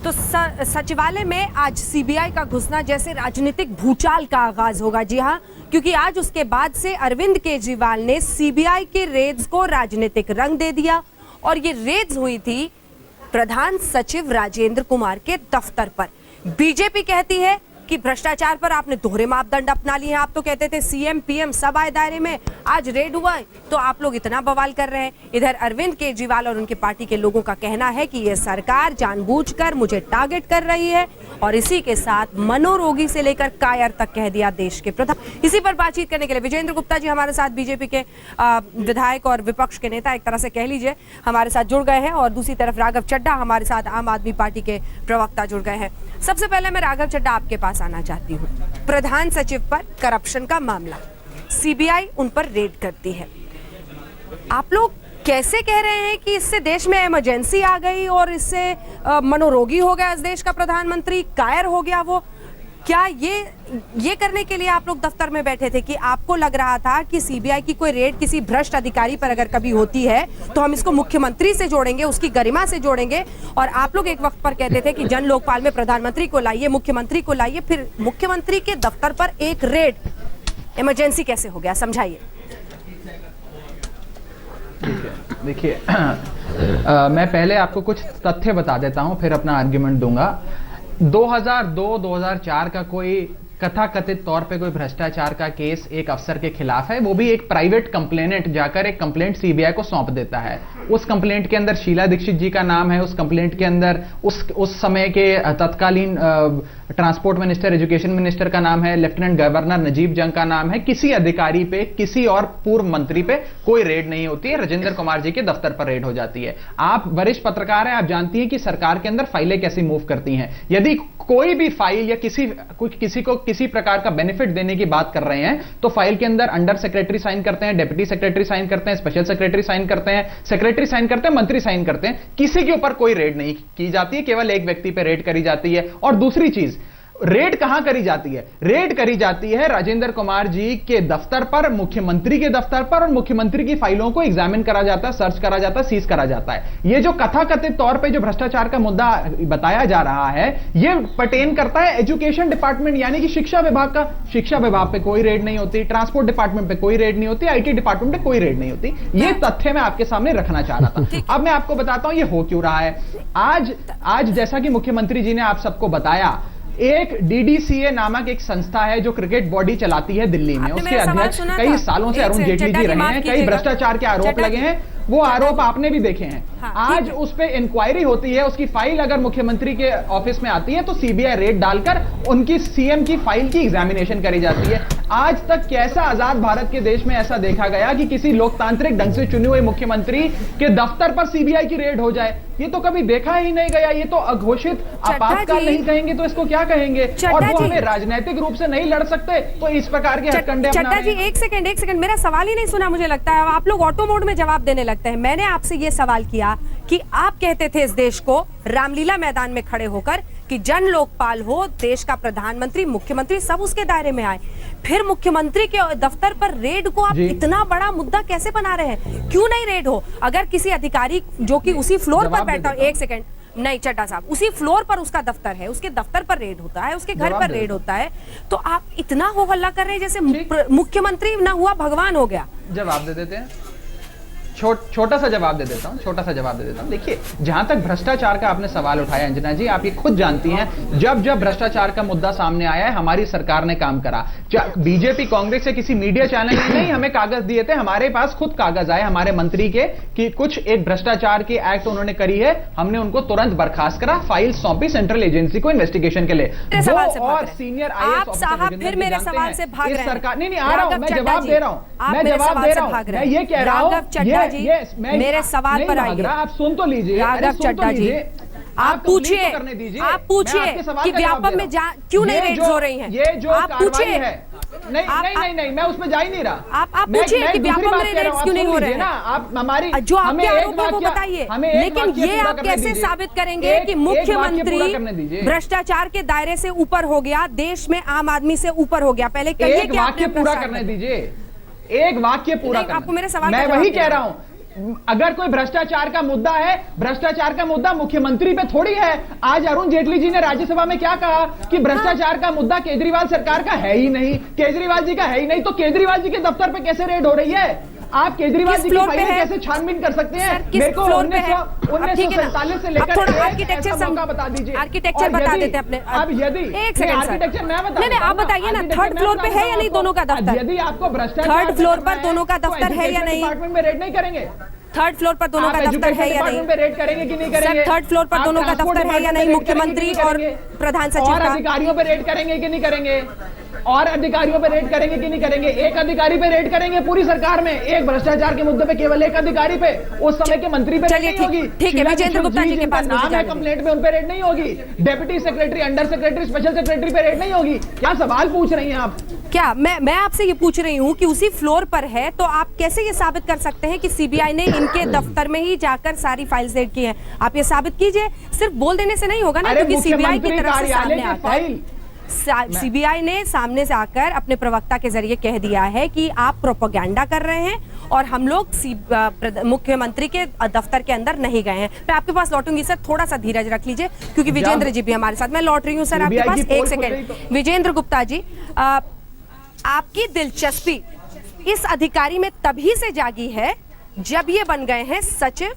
तो सचिवालय में आज सीबीआई का घुसना जैसे राजनीतिक भूचाल का आगाज होगा। जी हां, क्योंकि आज उसके बाद से अरविंद केजरीवाल ने सीबीआई के रेड्स को राजनीतिक रंग दे दिया और ये रेड्स हुई थी प्रधान सचिव राजेंद्र कुमार के दफ्तर पर। बीजेपी कहती है कि भ्रष्टाचार पर आपने दोहरे मापदंड अपना लिए हैं। आप तो कहते थे सीएम पीएम सब आए दायरे में, आज रेड हुआ तो आप लोग इतना बवाल कर रहे हैं। इधर अरविंद केजरीवाल और उनकी पार्टी के लोगों का कहना है कि यह सरकार जानबूझकर मुझे टारगेट कर रही है और इसी के साथ मनोरोगी से लेकर कायर तक कह दिया देश के प्रधान। इसी पर बातचीत करने के लिए विजेंद्र गुप्ता जी हमारे साथ, बीजेपी के विधायक और विपक्ष के नेता एक तरह से कह लीजिए, हमारे साथ जुड़ गए हैं और दूसरी तरफ राघव चड्ढा हमारे साथ आम आदमी पार्टी के प्रवक्ता जुड़ गए हैं। सबसे पहले मैं राघव चड्ढा आपके पास आना चाहती हूँ। प्रधान सचिव पर करप्शन का मामला, सीबीआई उन पर रेड करती है। आप लोग कैसे कह रहे हैं कि इससे देश में इमरजेंसी आ गई और इससे मनोरोगी हो गया इस देश का प्रधानमंत्री, कायर हो गया वो? क्या ये करने के लिए आप लोग दफ्तर में बैठे थे कि आपको लग रहा था कि सीबीआई की कोई रेड किसी भ्रष्ट अधिकारी पर अगर कभी होती है तो हम इसको मुख्यमंत्री से जोड़ेंगे, उसकी गरिमा से जोड़ेंगे? और आप लोग एक वक्त पर कहते थे कि जन लोकपाल में प्रधानमंत्री को लाइए, मुख्यमंत्री को लाइए, फिर मुख्यमंत्री के दफ्तर पर एक रेड, इमरजेंसी कैसे हो गया? समझाइए। देखिए मैं पहले आपको कुछ तथ्य बता देता हूं, फिर अपना आर्ग्यूमेंट दूंगा। 2002-2004 का कोई कथाकथित तौर पे कोई भ्रष्टाचार का केस एक अफसर के खिलाफ है, वो भी एक प्राइवेट कंप्लेनेंट जाकर एक कंप्लेंट सीबीआई को सौंप देता है। उस कंप्लेंट के अंदर शीला दीक्षित जी का नाम है, उस कंप्लेंट के अंदर उस समय के तत्कालीन ट्रांसपोर्ट मिनिस्टर, एजुकेशन मिनिस्टर का नाम है, लेफ्टिनेंट गवर्नर नजीब जंग का नाम है। किसी अधिकारी पे, किसी और पूर्व मंत्री पे कोई रेड नहीं होती है, राजेंद्र कुमार जी के दफ्तर पर रेड हो जाती है। आप वरिष्ठ पत्रकार हैं, आप जानती हैं कि सरकार के अंदर फाइलें कैसे मूव करती हैं। यदि कोई भी फाइल या किसी को किसी प्रकार का बेनिफिट देने की बात कर रहे हैं तो फाइल के अंदर अंडर सेक्रेटरी साइन करते हैं, डिप्टी सेक्रेटरी साइन करते हैं, स्पेशल सेक्रेटरी साइन करते हैं, सेक्रेटरी साइन करते हैं, मंत्री साइन करते हैं। किसी के ऊपर कोई रेड नहीं की जाती है, केवल एक व्यक्ति पे रेड करी जाती है। और दूसरी चीज, रेड कहां करी जाती है? रेड करी जाती है राजेंद्र कुमार जी के दफ्तर पर, मुख्यमंत्री के दफ्तर पर, और मुख्यमंत्री की फाइलों को एग्जामिन करा जाता है, सर्च करा जाता है, सीज करा जाता है। यह जो कथाकथित तौर पे जो भ्रष्टाचार का मुद्दा बताया जा रहा है, यह पर्टेन करता है एजुकेशन डिपार्टमेंट यानी कि शिक्षा विभाग का। शिक्षा विभाग पे कोई रेड नहीं होती, ट्रांसपोर्ट डिपार्टमेंट पे कोई रेड नहीं होती, आईटी डिपार्टमेंट पे कोई रेड नहीं होती। यह तथ्य मैं आपके सामने रखना चाह रहा था। अब मैं आपको बताता हूं यह हो क्यों रहा है। आज जैसा कि मुख्यमंत्री जी ने आप सबको बताया, एक डीडीसीए नामक एक संस्था है जो क्रिकेट बॉडी चलाती है दिल्ली में, उसके अध्यक्ष कई सालों से अरुण जेटली जी रहे हैं, कई भ्रष्टाचार के आरोप लगे हैं, वो आरोप आपने भी देखे हैं। आज उस पे इंक्वायरी होती है, उसकी फाइल अगर मुख्यमंत्री के ऑफिस में आती है तो सीबीआई रेड डालकर उनकी सीएम की फाइल की एग्जामिनेशन करी जाती है। आज तक कैसा आजाद भारत के देश में ऐसा देखा गया कि किसी लोकतांत्रिक ढंग से चुने हुए मुख्यमंत्री के दफ्तर पर सीबीआई की रेड हो जाए? ये तो कभी देखा ही नहीं गया। ये तो अघोषित आपातकाल नहीं कहेंगे तो इसको क्या कहेंगे? और वो हमें राजनीतिक रूप से नहीं लड़ सकते तो इस प्रकार के हथकंडे अपना रहे हैं। चड्ढा जी एक सेकंड, मेरा सवाल ही नहीं सुना मुझे लगता है। आप लोग ऑटो मोड में जवाब देने लगते हैं। मैंने आपसे ये सवाल किया कि आप कहते थे इस देश को रामलीला मैदान में खड़े होकर कि जन लोकपाल हो, देश का प्रधानमंत्री, मुख्यमंत्री सब उसके दायरे में आए। फिर मुख्यमंत्री के दफ्तर पर रेड को आप इतना बड़ा मुद्दा कैसे बना रहे हैं? क्यों नहीं रेड हो? अगर किसी अधिकारी जो कि उसी फ्लोर पर बैठा हो, एक सेकंड, नहीं चड्ढा साहब, उसी फ्लोर पर उसका दफ्तर है, उसके दफ्तर पर रेड होता है, उसके घर पर रेड होता है, तो आप इतना हो हल्ला कर रहे हैं जैसे मुख्यमंत्री ना हुआ भगवान हो गया। जवाब दे देते हैं, छोटा सा जवाब दे देता हूं। देखिए, जहां तक भ्रष्टाचार का आपने सवाल उठाया अंजना जी, आप ये खुद जानती हैं, जब भ्रष्टाचार का मुद्दा सामने आया है हमारी सरकार ने काम करा। बीजेपी कांग्रेस से किसी मीडिया चैनल ने नहीं हमें कागज दिए थे, हमारे पास खुद कागज आए हमारे मंत्री के कि कुछ एक भ्रष्टाचार की एक्ट उन्होंने करी है, हमने उनको तुरंत बर्खास्त करा, फाइल सौंपी सेंट्रल एजेंसी को इन्वेस्टिगेशन के लिए। और सीनियर आप साहब फिर मेरे सवाल से भाग रहे हैं। सरकार नहीं आ रहा हूं, मैं जवाब दे रहा हूं, मैं ये कह रहा हूं, मेरे सवाल पर आइए। आप सुन तो लीजिए, राघव चड्ढा जी, आप पूछिए कि व्यापम में क्यों नहीं रेड्स हो रही हैं? ये जो आप पूछिए। नहीं, मैं उसमें जा ही नहीं रहा। आप पूछिए कि व्यापम में रेड्स क्यों नहीं हो रहे हैं? आप हमारी जो आपके आरोप है वो बताइए, लेकिन ये आप कैसे साबित करेंगे कि मुख्यमंत्री भ्रष्टाचार के दायरे से ऊपर हो गया, देश में आम आदमी से ऊपर हो गया? पहले कहिए कि वाक्य पूरा करने दीजिए, एक वाक्य पूरा। आपको मेरे सवाल मैं वही कह रहा हूं, अगर कोई भ्रष्टाचार का मुद्दा है, भ्रष्टाचार का मुद्दा मुख्यमंत्री पे थोड़ी है। आज अरुण जेटली जी ने राज्यसभा में क्या कहा कि भ्रष्टाचार का मुद्दा केजरीवाल सरकार का है ही नहीं, केजरीवाल जी का है ही नहीं। तो केजरीवाल जी के दफ्तर पे कैसे रेड हो रही है? आप केजरीवाल जी की फाइलें कैसे छानबीन कर सकते हैं? मेरे को 1947 से लेकर आर्किटेक्चर बता दीजिए, आर्किटेक्चर बता देते अपने। अब यदि एक सेकंड आर्किटेक्चर मैं बता, नहीं आप बताइए ना, थर्ड फ्लोर पे है या नहीं दोनों का दफ्तर? यदि आपको भ्रष्टाचार थर्ड फ्लोर पर दोनों का दफ्तर है या नहीं? डिपार्टमेंट में रेड नहीं करेंगे। थर्ड फ्लोर पर दोनों का दफ्तर है या नहीं? रेड करेंगे कि नहीं करेंगे? थर्ड फ्लोर पर दोनों का दफ्तर है या नहीं? मुख्यमंत्री और प्रधान सचिव और अधिकारियों पे रेड करेंगे कि नहीं करेंगे? और अधिकारियों पे रेड करेंगे कि नहीं करेंगे? एक अधिकारी पे रेड करेंगे पूरी सरकार में, एक भ्रष्टाचार के मुद्दे पे केवल एक अधिकारी पे, उस समय के मंत्री पे रेड नहीं होगी। ठीक है, विजेंद्र गुप्ता जी के पास नाम है कंप्लेंट में, उन पे रेड नहीं होगी। Deputy secretary, under secretary, special secretary पे रेड नहीं होगी। क्या सवाल पूछ रही हैं आप? क्या मैं आपसे ये पूछ रही हूँ कि उसी फ्लोर पर है, तो आप कैसे ये साबित कर सकते हैं कि सीबीआई ने इनके दफ्तर में ही जाकर सारी फाइल्स रेड की हैं? आप ये साबित कीजिए, सिर्फ बोल देने से नहीं होगा ना, क्योंकि सीबीआई की तरफ से सामने आकर सीबीआई ने सामने से आकर अपने प्रवक्ता के जरिए कह दिया है कि आप प्रोपेगेंडा कर रहे हैं और हम लोग मुख्यमंत्री के दफ्तर के अंदर नहीं गए हैं। मैं आपके पास लौटूंगी सर, थोड़ा सा धीरज रख लीजिए क्योंकि विजेंद्र जी भी हमारे साथ। मैं लौट रही हूँ सर आपके पास, एक सेकेंड। विजेंद्र गुप्ता जी, आपकी दिलचस्पी इस अधिकारी में तभी से जागी है जब ये बन गए हैं सचिव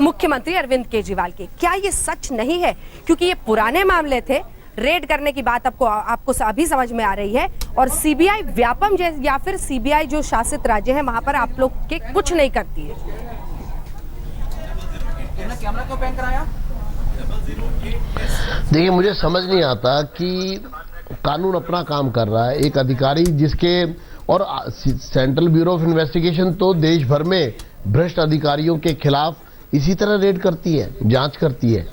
मुख्यमंत्री अरविंद केजरीवाल के। क्या ये सच नहीं है? क्योंकि ये पुराने मामले थे, रेड करने की बात आपको अभी समझ में आ रही है, और सीबीआई व्यापम या फिर सीबीआई जो शासित राज्य है वहां पर आप लोग के कुछ नहीं करती है। कैमरा क्यों पैन कराया? देखिए, मुझे समझ नहीं आता कि कानून अपना काम कर रहा है, एक अधिकारी जिसके, और सेंट्रल ब्यूरो ऑफ इन्वेस्टिगेशन तो देश भर में भ्रष्ट अधिकारियों के खिलाफ इसी तरह रेड करती है, जांच करती है।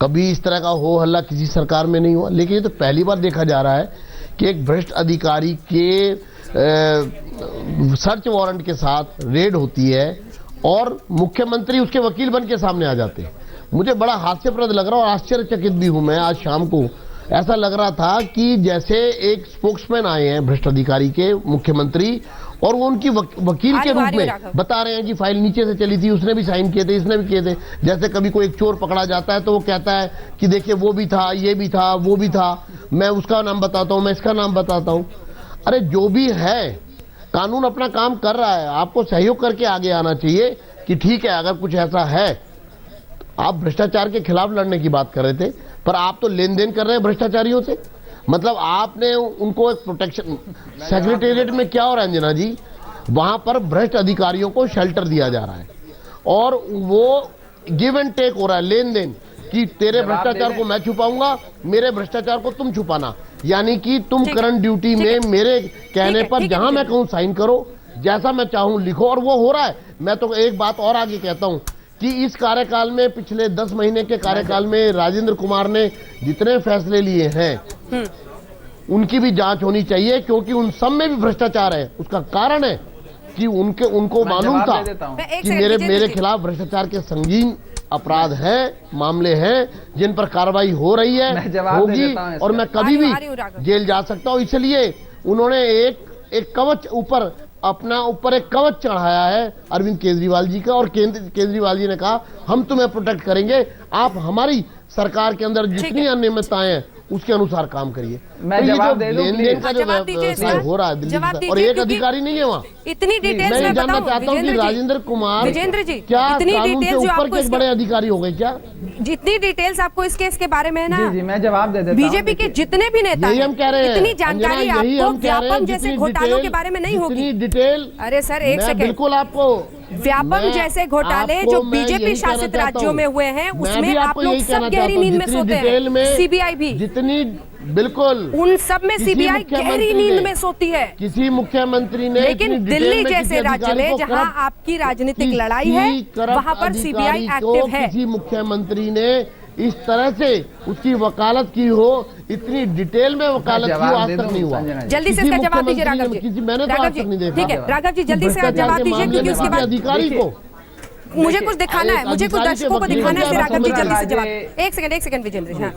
कभी इस तरह का हो हल्ला किसी सरकार में नहीं हुआ, लेकिन ये तो पहली बार देखा जा रहा है कि एक भ्रष्ट अधिकारी के सर्च वारंट के साथ रेड होती है और मुख्यमंत्री उसके वकील बन के सामने आ जाते हैं। मुझे बड़ा हास्यप्रद लग रहा है और आश्चर्यचकित भी हूं मैं। आज शाम को ऐसा लग रहा था कि जैसे एक स्पोक्समैन आए हैं भ्रष्ट अधिकारी के, मुख्यमंत्री, और वो उनकी वकील के रूप में बता रहे हैं कि फाइल नीचे से चली थी, उसने भी साइन किए थे, इसने भी किए थे। जैसे कभी कोई एक चोर पकड़ा जाता है तो वो कहता है कि देखिए वो भी था, ये भी था, वो भी था, मैं उसका नाम बताता हूं, मैं इसका नाम बताता हूं। अरे जो भी है, कानून अपना काम कर रहा है, आपको सहयोग करके आगे आना चाहिए कि ठीक है, अगर कुछ ऐसा है। आप भ्रष्टाचार के खिलाफ लड़ने की बात कर रहे थे, पर आप तो लेन देन कर रहे हैं भ्रष्टाचारियों से। मतलब आपने उनको एक प्रोटेक्शन, सेक्रेटेरिएट में क्या हो रहा है अंजना जी, वहां पर भ्रष्ट अधिकारियों को शेल्टर दिया जा रहा है और वो गिव एंड टेक हो रहा है, लेन देन, कि तेरे भ्रष्टाचार को मैं छुपाऊंगा, मेरे भ्रष्टाचार को तुम छुपाना। यानी कि तुम करंट ड्यूटी में मेरे कहने पर जहां मैं कहूं साइन करो, जैसा मैं चाहूं लिखो, और वो हो रहा है। मैं तो एक बात और आगे कहता हूं कि इस कार्यकाल में, पिछले 10 महीने के कार्यकाल में राजेंद्र कुमार ने जितने फैसले लिए हैं उनकी भी जांच होनी चाहिए, क्योंकि उन सब में भी भ्रष्टाचार है। उसका कारण है कि उनको मालूम था कि मेरे खिलाफ भ्रष्टाचार के संगीन अपराध हैं, मामले हैं जिन पर कार्रवाई हो रही है, होगी, और मैं कभी भी जेल जा सकता हूं। इसलिए उन्होंने एक कवच अपना ऊपर एक कवच चढ़ाया है अरविंद केजरीवाल जी का, और केजरीवाल जी ने कहा हम तुम्हें प्रोटेक्ट करेंगे, आप हमारी सरकार के अंदर जितनी अनियमितताएं हैं उसके अनुसार काम करिए। मैं जवाब दे दूं, लेन-देन का जो हो रहा है दिल्ली में, और एक अधिकारी नहीं है वहाँ। इतनी डिटेल्स मैं जानना चाहता हूँ कि राजेंद्र कुमार क्या कानून से ऊपर के बड़े अधिकारी हो गए क्या? जितनी डिटेल्स आपको इस केस के बारे में है ना, जी मैं जवाब दे देता हूं। बीजेपी के जितने भी नेता यही हम कह रहे हैं, इतनी जानकारी आपको व्यापम जैसे घोटालों के बारे में नहीं होगी। डिटेल, अरे सर एक सेकंड, बिल्कुल आपको व्यापम जैसे घोटाले जो बीजेपी शासित राज्यों में हुए हैं उसमें आप लोग सब गहरी नींद में सोते हैं, सीबीआई भी जितनी, बिल्कुल उन सब में सीबीआई गहरी नींद में सोती है। किसी मुख्यमंत्री ने, लेकिन दिल्ली जैसे राज्य में जहां आपकी राजनीतिक लड़ाई है वहां पर सीबीआई एक्टिव है। किसी मुख्यमंत्री ने इस तरह से उसकी वकालत की हो, इतनी डिटेल में वकालत की हो, आज तक नहीं हुआ। जल्दी से इसका जवाब दीजिए राघव जी। मैंने तो आज तक नहीं देखा। ठीक है राघव जी, जल्दी से जवाब दीजिए क्योंकि उसके बाद अधिकारी को मुझे कुछ दिखाना है, मुझे कुछ दर्शकों को दिखाना है। राघव जी जल्दी से जवाब। एक सेकंड विजेंद्र।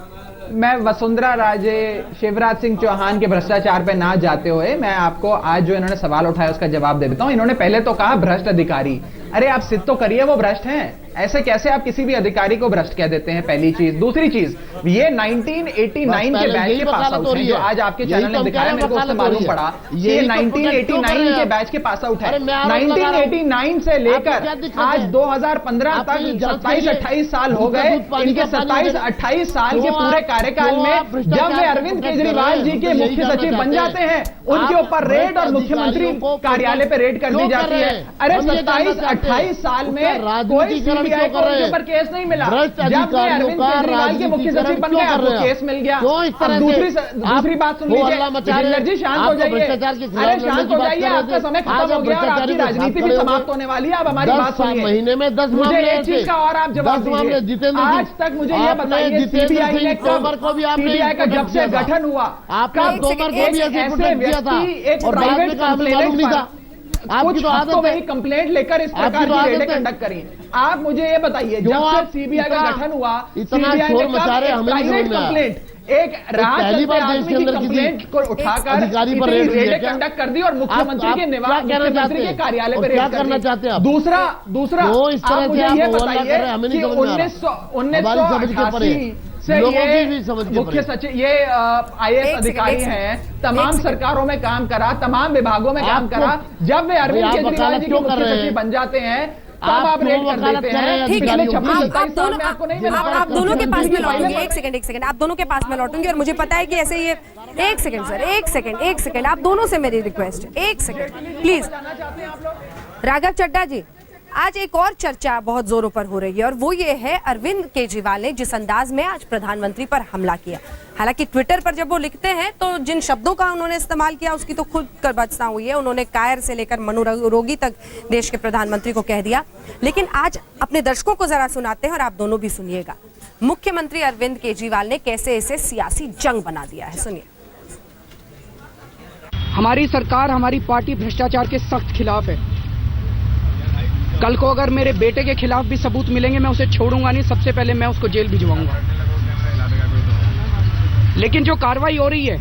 मैं वसुंधरा राजे, शिवराज सिंह चौहान के भ्रष्टाचार पे ना जाते हुए मैं आपको आज जो इन्होंने सवाल उठाया उसका जवाब दे देता हूं। इन्होंने पहले तो कहा भ्रष्ट अधिकारी, अरे आप सिद्ध तो करिए वो भ्रष्ट हैं। ऐसे कैसे आप किसी भी अधिकारी को भ्रष्ट कह देते हैं? पहली चीज। दूसरी चीज, ये 1989 के बैच के पास आउट हैं, जो आज आपके चैनल ने दिखाया, मेरे को उससे मालूम पड़ा ये 1989 के बैच के पास आउट है। 1989 से लेकर आज 2015 तक 27-28 साल हो गए। इनके 27-28 साल के पूरे कार्यकाल में जब वे अरविंद केजरीवाल जी के मुख्य सचिव बन जाते हैं, उनके ऊपर रेड और मुख्यमंत्री कार्यालय पे रेड कर दी जाती है। अरे 27-28 साल में कोई सीबीआई को उनके ऊपर केस नहीं मिला। जब मैं अरविंद केजरीवाल के मुख्य सचिव बन गए, आपको केस मिल गया। अब दूसरी बात सुन लीजिए, जितेंद्र जी शांत हो जाइए। अरे शांत हो जाइए, आपका समय खत्म हो गया और आपकी राजनीति भी समाप्त होने वाली है। अब हमारी बात सुनिए। महीने में 10 मुझे एक चीज का और आप जवाब दीजिए। आज तक मुझे यह बताइए, सीबीआई ने सीबीआई का जब से गठन हुआ, कब ऐसे व्यक्ति एक प्राइवेट कंप्लेनेंट पर कुछ हफ्तों में ही कंप्लेंट लेकर इस प्रकार की रेडें कंडक्ट करी। आप मुझे ये बताइए, जब से सीबीआई का गठन हुआ, सीबीआई ने प्राइवेट कंप्लेंट एक राहत आदमी की कंप्लेंट को उठाकर रेडें कंडक्ट कर दी और मुख्यमंत्री के निवास, मुख्यमंत्री के कार्यालय पर रेड करना चाहते हैं। दूसरा आप मुझे ये बताइए कि 1988 से ये मुख्य सचिव, ये आईएएस अधिकारी हैं, तमाम सरकारों में काम करा, तमाम विभागों में काम करा। जब वे अरविंद केजरीवाल जी के मुख्य सचिव बन जाते हैं, तब आप रेड कर देते हैं। पिछले 26-27 साल में आपको नहीं मिला। आप दोनों के पास में लौटूंगी। एक सेकंड, आप दोनों के पास में लौटूंगी। और मुझे पता है कि ऐसे ये एक सेकंड सर, एक सेकंड, आप दोनों से मेरी रिक्वेस्ट है, एक सेकंड प्लीज। राघव चड्ढा जी, आज एक और चर्चा बहुत जोरों पर हो रही है और वो ये है, अरविंद केजरीवाल ने जिस अंदाज में आज प्रधानमंत्री पर हमला किया। हालांकि ट्विटर पर जब वो लिखते हैं तो जिन शब्दों का उन्होंने इस्तेमाल किया उसकी तो खुद करबचना हुई है। उन्होंने कायर से लेकर मनोरोगी तक देश के प्रधानमंत्री को कह दिया। लेकिन आज अपने दर्शकों को जरा सुनाते हैं और आप दोनों भी सुनिएगा, मुख्यमंत्री अरविंद केजरीवाल ने कैसे इसे सियासी जंग बना दिया है। सुनिए। हमारी सरकार, हमारी पार्टी भ्रष्टाचार के सख्त खिलाफ है। कल को अगर मेरे बेटे के खिलाफ भी सबूत मिलेंगे, मैं उसे छोड़ूंगा नहीं, सबसे पहले मैं उसको जेल भिजवाऊंगा। लेकिन जो कार्रवाई हो रही है,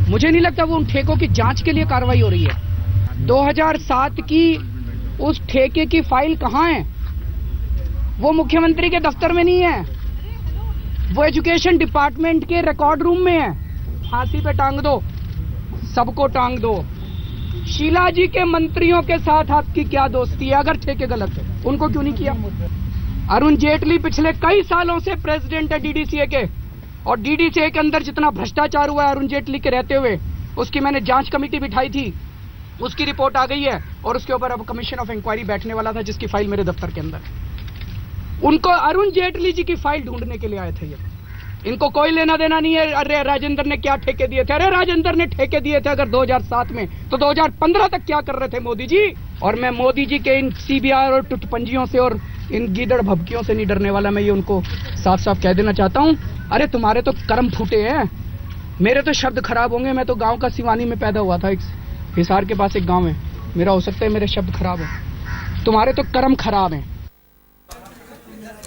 मुझे नहीं लगता वो उन ठेकों की जांच के लिए कार्रवाई हो रही है। 2007 की उस ठेके की फाइल कहां है? वो मुख्यमंत्री के दफ्तर में नहीं है, वो एजुकेशन डिपार्टमेंट के रिकॉर्ड रूम में है। फांसी पे टांग दो, सबको टांग दो। शीला जी के मंत्रियों के साथ आपकी क्या दोस्ती है? अगर ठेके गलत है, उनको क्यों नहीं किया? अरुण जेटली पिछले कई सालों से प्रेसिडेंट है डीडीसीए के, और डीडीसीए के अंदर जितना भ्रष्टाचार हुआ है अरुण जेटली के रहते हुए, उसकी मैंने जांच कमेटी बिठाई थी, उसकी रिपोर्ट आ गई है और उसके ऊपर अब कमीशन ऑफ इंक्वायरी बैठने वाला था, जिसकी फाइल मेरे दफ्तर के अंदर। उनको अरुण जेटली जी की फाइल ढूंढने के लिए आए थे ये। इनको कोई लेना देना नहीं है। अरे राजेंद्र ने क्या ठेके दिए थे? अरे राजेंद्र ने ठेके दिए थे अगर 2007 में, तो 2015 तक क्या कर रहे थे मोदी जी? और मैं मोदी जी के इन सीबीआई और टुटपंजियों से और इन गीदड़ भभकियों से नहीं डरने वाला। मैं ये उनको साफ साफ कह देना चाहता हूँ। अरे तुम्हारे तो कर्म फूटे हैं, मेरे तो शब्द खराब होंगे। मैं तो गाँव का सिवानी में पैदा हुआ था, एक हिसार के पास एक गाँव है मेरा, हो सकता है मेरे शब्द खराब है, तुम्हारे तो कर्म खराब हैं।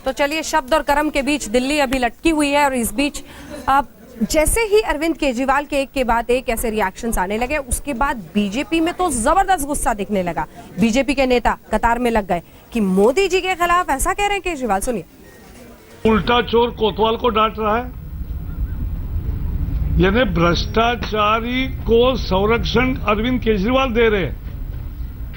तो चलिए, शब्द और कर्म के बीच दिल्ली अभी लटकी हुई है और इस बीच अब जैसे ही अरविंद केजरीवाल के एक के बाद एक ऐसे रिएक्शंस आने लगे, उसके बाद बीजेपी में तो जबरदस्त गुस्सा दिखने लगा। बीजेपी के नेता कतार में लग गए कि मोदी जी के खिलाफ ऐसा कह रहे हैं केजरीवाल। सुनिए। उल्टा चोर कोतवाल को डांट रहा है, यानी भ्रष्टाचारी को संरक्षण अरविंद केजरीवाल दे रहे हैं।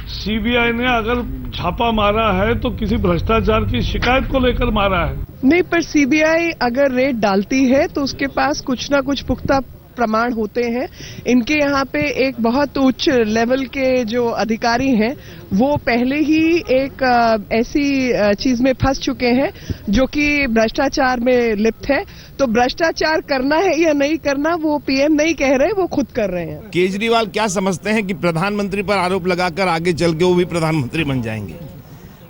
सीबीआई ने अगर छापा मारा है तो किसी भ्रष्टाचार की शिकायत को लेकर मारा है। नहीं, पर सीबीआई अगर रेड डालती है तो उसके पास कुछ ना कुछ पुख्ता प्रमाण होते हैं। इनके यहाँ पे एक बहुत उच्च लेवल के जो अधिकारी हैं वो पहले ही एक ऐसी चीज में फंस चुके हैं जो कि भ्रष्टाचार में लिप्त है। तो भ्रष्टाचार करना है या नहीं करना वो पीएम नहीं कह रहे, वो खुद कर रहे हैं। केजरीवाल क्या समझते हैं कि प्रधानमंत्री पर आरोप लगाकर आगे चल के वो भी प्रधानमंत्री बन जाएंगे?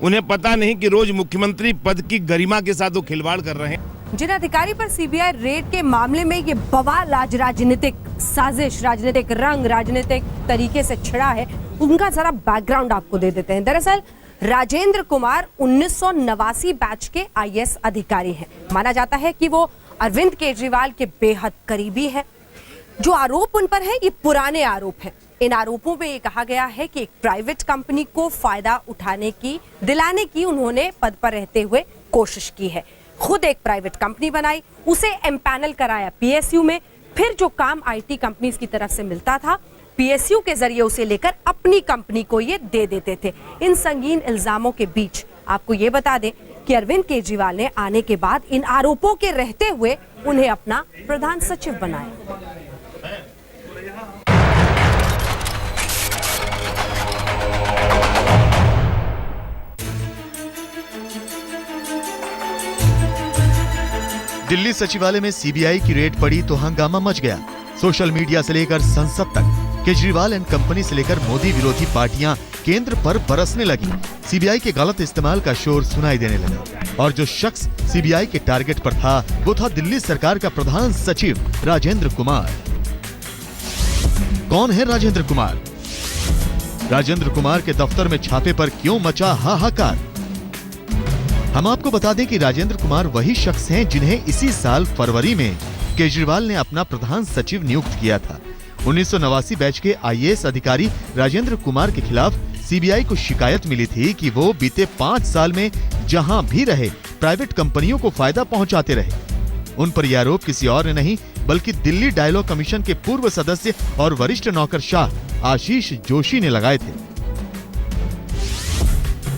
उन्हें पता नहीं कि रोज मुख्यमंत्री पद की गरिमा के साथ वो खिलवाड़ कर रहे हैं। जिन अधिकारी पर सीबीआई रेड के मामले में ये बवाल आज राजनीतिक साजिश, राजनीतिक रंग, राजनीतिक तरीके से छिड़ा है, उनका जरा बैकग्राउंड आपको दे देते हैं। दरअसल राजेंद्र कुमार 1989 बैच के आईएएस अधिकारी हैं। माना जाता है कि वो अरविंद केजरीवाल के बेहद करीबी हैं। जो आरोप उन पर है ये पुराने आरोप हैं। इन आरोपों में ये कहा गया है कि एक प्राइवेट कंपनी को फायदा दिलाने की उन्होंने पद पर रहते हुए कोशिश की है। खुद एक प्राइवेट कंपनी बनाई, उसे एम्पैनल कराया पीएसयू में, फिर जो काम आईटी कंपनीज की तरफ से मिलता था पीएसयू के जरिए उसे लेकर अपनी कंपनी को ये दे देते थे। इन संगीन इल्जामों के बीच आपको ये बता दें कि अरविंद केजरीवाल ने आने के बाद इन आरोपों के रहते हुए उन्हें अपना प्रधान सचिव बनाया। दिल्ली सचिवालय में सीबीआई की रेड पड़ी तो हंगामा मच गया। सोशल मीडिया से लेकर संसद तक केजरीवाल एंड कंपनी से लेकर मोदी विरोधी पार्टियां केंद्र पर बरसने लगी। सीबीआई के गलत इस्तेमाल का शोर सुनाई देने लगा और जो शख्स सीबीआई के टारगेट पर था वो था दिल्ली सरकार का प्रधान सचिव राजेंद्र कुमार। कौन है राजेंद्र कुमार? राजेंद्र कुमार के दफ्तर में छापे पर क्यों मचा हाहाकार? हम आपको बता दें कि राजेंद्र कुमार वही शख्स हैं जिन्हें इसी साल फरवरी में केजरीवाल ने अपना प्रधान सचिव नियुक्त किया था। 1989 बैच के आईएएस अधिकारी राजेंद्र कुमार के खिलाफ सीबीआई को शिकायत मिली थी कि वो बीते 5 साल में जहां भी रहे प्राइवेट कंपनियों को फायदा पहुंचाते रहे। उन पर यह आरोप किसी और ने नहीं बल्कि दिल्ली डायलॉग कमीशन के पूर्व सदस्य और वरिष्ठ नौकरशाह आशीष जोशी ने लगाए थे।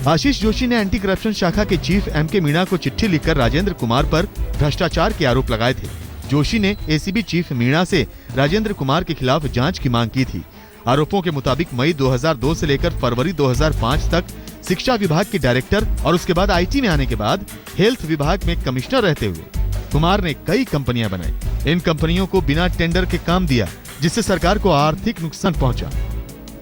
आशीष जोशी ने एंटी करप्शन शाखा के चीफ एमके मीणा को चिट्ठी लिखकर राजेंद्र कुमार पर भ्रष्टाचार के आरोप लगाए थे। जोशी ने एसीबी चीफ मीणा से राजेंद्र कुमार के खिलाफ जांच की मांग की थी। आरोपों के मुताबिक मई 2002 से लेकर फरवरी 2005 तक शिक्षा विभाग के डायरेक्टर और उसके बाद आईटी में आने के बाद हेल्थ विभाग में कमिश्नर रहते हुए कुमार ने कई कंपनियां बनाई। इन कंपनियों को बिना टेंडर के काम दिया जिससे सरकार को आर्थिक नुकसान पहुंचा।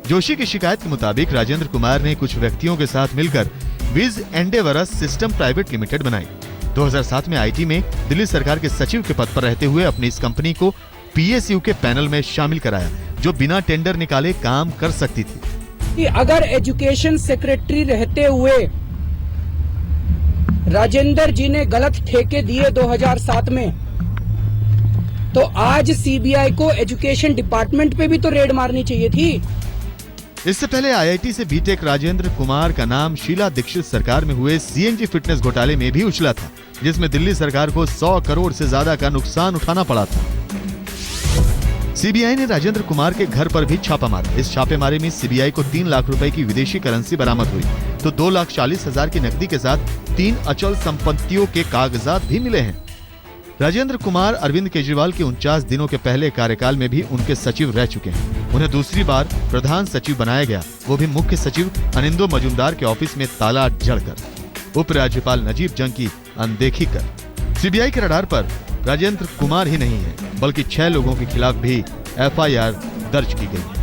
जोशी की शिकायत के मुताबिक राजेंद्र कुमार ने कुछ व्यक्तियों के साथ मिलकर विज एंडेवरस सिस्टम प्राइवेट लिमिटेड बनाई। 2007 में आईटी में दिल्ली सरकार के सचिव के पद पर रहते हुए अपनी इस कंपनी को पीएसयू के पैनल में शामिल कराया जो बिना टेंडर निकाले काम कर सकती थी। कि अगर एजुकेशन सेक्रेटरी रहते हुए राजेंद्र जी ने गलत ठेके दिए 2007 में तो आज सीबीआई को एजुकेशन डिपार्टमेंट पे भी तो रेड मारनी चाहिए थी। इससे पहले आईआईटी से बीटेक राजेंद्र कुमार का नाम शीला दीक्षित सरकार में हुए सीएनजी फिटनेस घोटाले में भी उछला था जिसमें दिल्ली सरकार को 100 करोड़ से ज्यादा का नुकसान उठाना पड़ा था। सीबीआई ने राजेंद्र कुमार के घर पर भी छापा मारा। इस छापेमारी में सीबीआई को 3 लाख रुपए की विदेशी करेंसी बरामद हुई तो 2,40,000 की नकदी के साथ 3 अचल संपत्तियों के कागजात भी मिले हैं। राजेंद्र कुमार अरविंद केजरीवाल के 49 दिनों के पहले कार्यकाल में भी उनके सचिव रह चुके हैं। उन्हें दूसरी बार प्रधान सचिव बनाया गया, वो भी मुख्य सचिव अनिंदो मजूमदार के ऑफिस में ताला जड़कर, उपराज्यपाल नजीब जंग की अनदेखी कर। सीबीआई के रडार पर राजेंद्र कुमार ही नहीं है बल्कि 6 लोगों के खिलाफ भी एफआईआर दर्ज की गई है।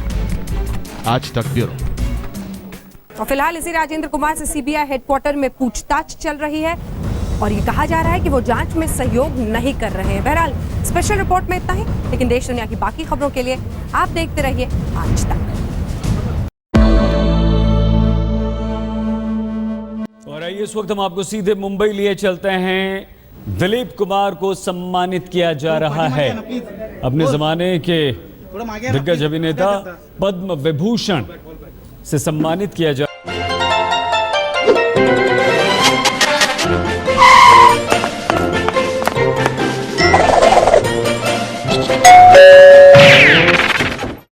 आज तक ब्यूरो। और फिलहाल इसी राजेंद्र कुमार से सीबीआई हेडक्वार्टर में पूछताछ चल रही है और ये कहा जा रहा है कि वो जांच में सहयोग नहीं कर रहे हैं। बहरहाल स्पेशल रिपोर्ट में इतना ही, लेकिन देश दुनिया की बाकी खबरों के लिए आप देखते रहिए आज तक। और आइए इस वक्त हम आपको सीधे मुंबई लिए चलते हैं। दिलीप कुमार को सम्मानित किया जा रहा है। अपने जमाने के दिग्गज अभिनेता पद्म विभूषण से सम्मानित किया जा रहा है।